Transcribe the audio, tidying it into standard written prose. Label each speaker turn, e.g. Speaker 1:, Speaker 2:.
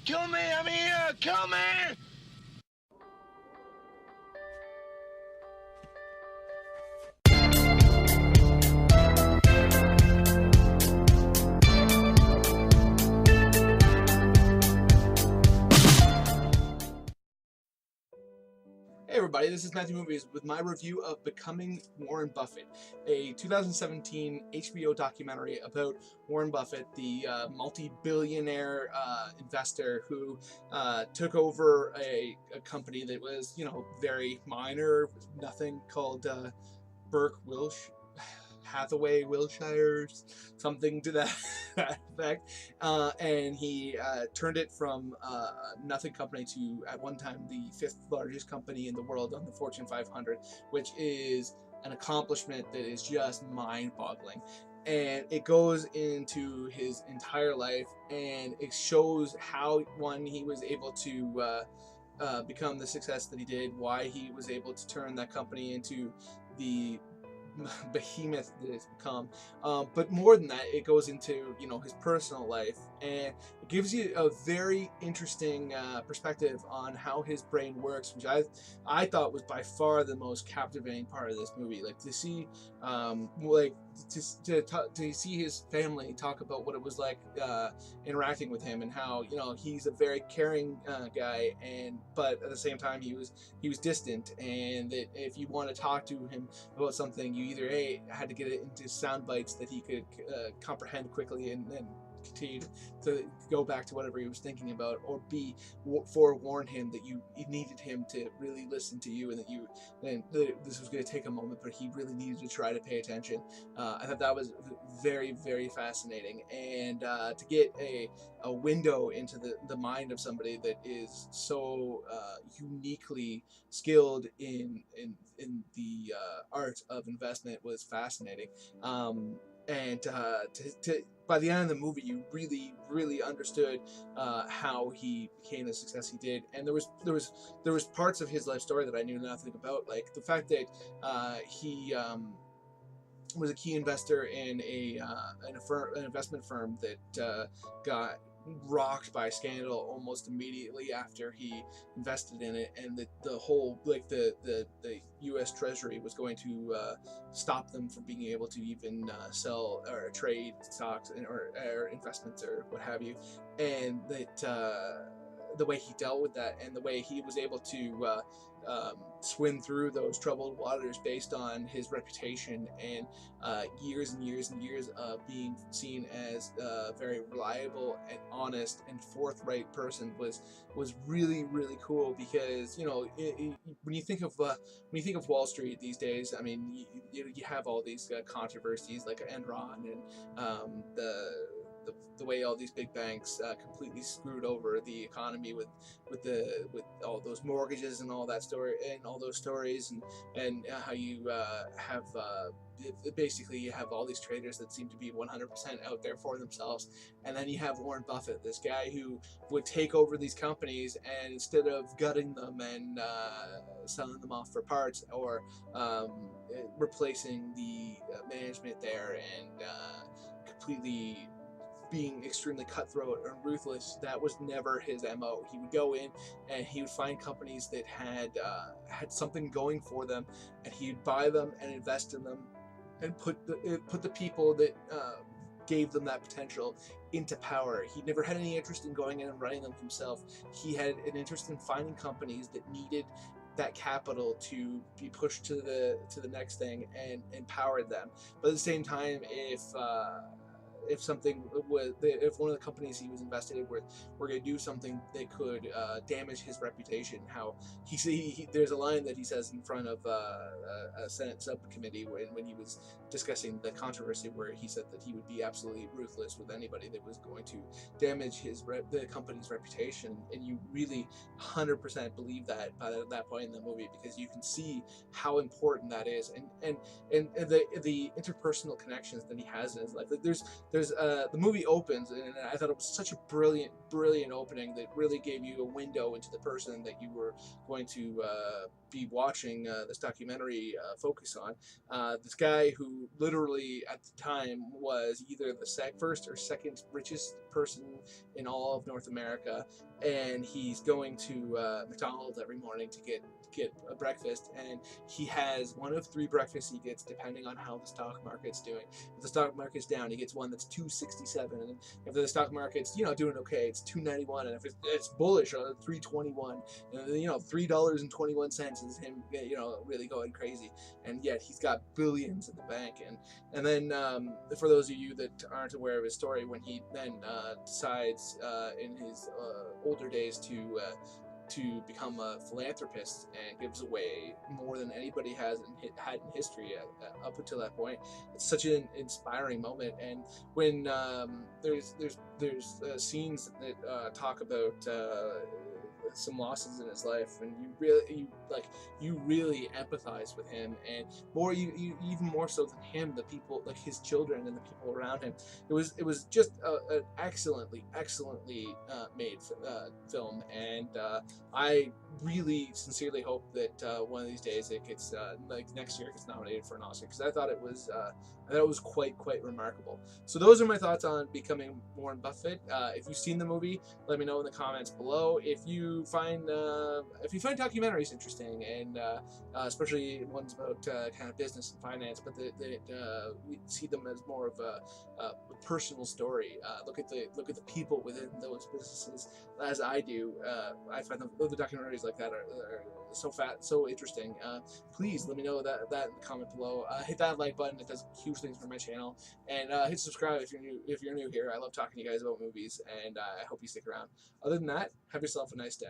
Speaker 1: Kill me! I'm here! Kill me!
Speaker 2: Hey everybody, this is Matthew Movies with my review of Becoming Warren Buffett, a 2017 HBO documentary about Warren Buffett, the multi-billionaire investor who took over a company that was, very minor, nothing, called Hathaway Wilshire, something to that effect, and he turned it from a nothing company to, at one time, the 5th largest company in the world on the Fortune 500, which is an accomplishment that is just mind-boggling. And it goes into his entire life, and it shows how, one, he was able to become the success that he did, why he was able to turn that company into the behemoth that it's become, but more than that, it goes into his personal life, and it gives you a very interesting perspective on how his brain works, which I thought was by far the most captivating part of this movie. Like to see to see his family talk about what it was like interacting with him, and how he's a very caring guy, but at the same time he was distant, and that if you want to talk to him about something, you either had to get it into sound bites that he could comprehend quickly and continue to go back to whatever he was thinking about, or B, forewarn him that you needed him to really listen to you, and this was going to take a moment, but he really needed to try to pay attention. I thought that was very, very fascinating, and to get a window into the mind of somebody that is so uniquely skilled in the art of investment was fascinating. And by the end of the movie, you really, really understood how he became the success he did. And there was parts of his life story that I knew nothing about, like the fact that he was a key investor in an investment firm that got rocked by scandal almost immediately after he invested in it, and the whole, the U.S. Treasury was going to stop them from being able to even sell or trade stocks or investments or what have you, and that the way he dealt with that, and the way he was able to swim through those troubled waters based on his reputation and years and years and years of being seen as a very reliable and honest and forthright person was really, really cool. Because when you think of Wall Street these days, I mean, you have all these controversies like Enron and the way all these big banks completely screwed over the economy with all those mortgages and all that story and all those stories, and how you have basically you have all these traders that seem to be 100% out there for themselves, and then you have Warren Buffett, this guy who would take over these companies, and instead of gutting them and selling them off for parts, or replacing the management there, and completely being extremely cutthroat and ruthless, that was never his MO. He would go in and he would find companies that had something going for them, and he'd buy them and invest in them, and put the people that gave them that potential into power. He never had any interest in going in and running them himself. He had an interest in finding companies that needed that capital to be pushed to the next thing, and empower them. But at the same time, if one of the companies he was invested in were going to do something that could damage his reputation, how there's a line that he says in front of a Senate subcommittee when he was discussing the controversy, where he said that he would be absolutely ruthless with anybody that was going to damage the company's reputation. And you really 100% believe that by that point in the movie, because you can see how important that is, and the interpersonal connections that he has in his life. Like there's the movie opens, and I thought it was such a brilliant opening that really gave you a window into the person that you were going to be watching this documentary focus on. This guy who literally at the time was either the first or second richest person in all of North America, and he's going to McDonald's every morning to get a breakfast, and he has one of 3 breakfasts he gets depending on how the stock market's doing. If the stock market's down, he gets one that's 267, and if the stock market's doing okay, it's 291, and if it's bullish, 321, and $3.21 is him really going crazy, and yet he's got billions in the bank. And then for those of you that aren't aware of his story, when he then decides in his older days to become a philanthropist and gives away more than anybody had in history up until that point. It's such an inspiring moment. And when there's scenes that talk about some losses in his life, and you really empathize with him, and you even more so than him, the people, like his children and the people around him. It was just an excellently made film, and I really sincerely hope that one of these days it gets next year it gets nominated for an Oscar, because I thought it was quite remarkable. So those are my thoughts on Becoming Warren Buffett. If you've seen the movie, let me know in the comments below. If you find documentaries interesting, and especially ones about kind of business and finance, but that we see them as more of a personal story. Look at the people within those businesses, as I do. I find the documentaries like that are so interesting. Please let me know that in the comment below. Hit that like button; it does huge things for my channel, and hit subscribe if you're new here. I love talking to you guys about movies, and I hope you stick around. Other than that, have yourself a nice day.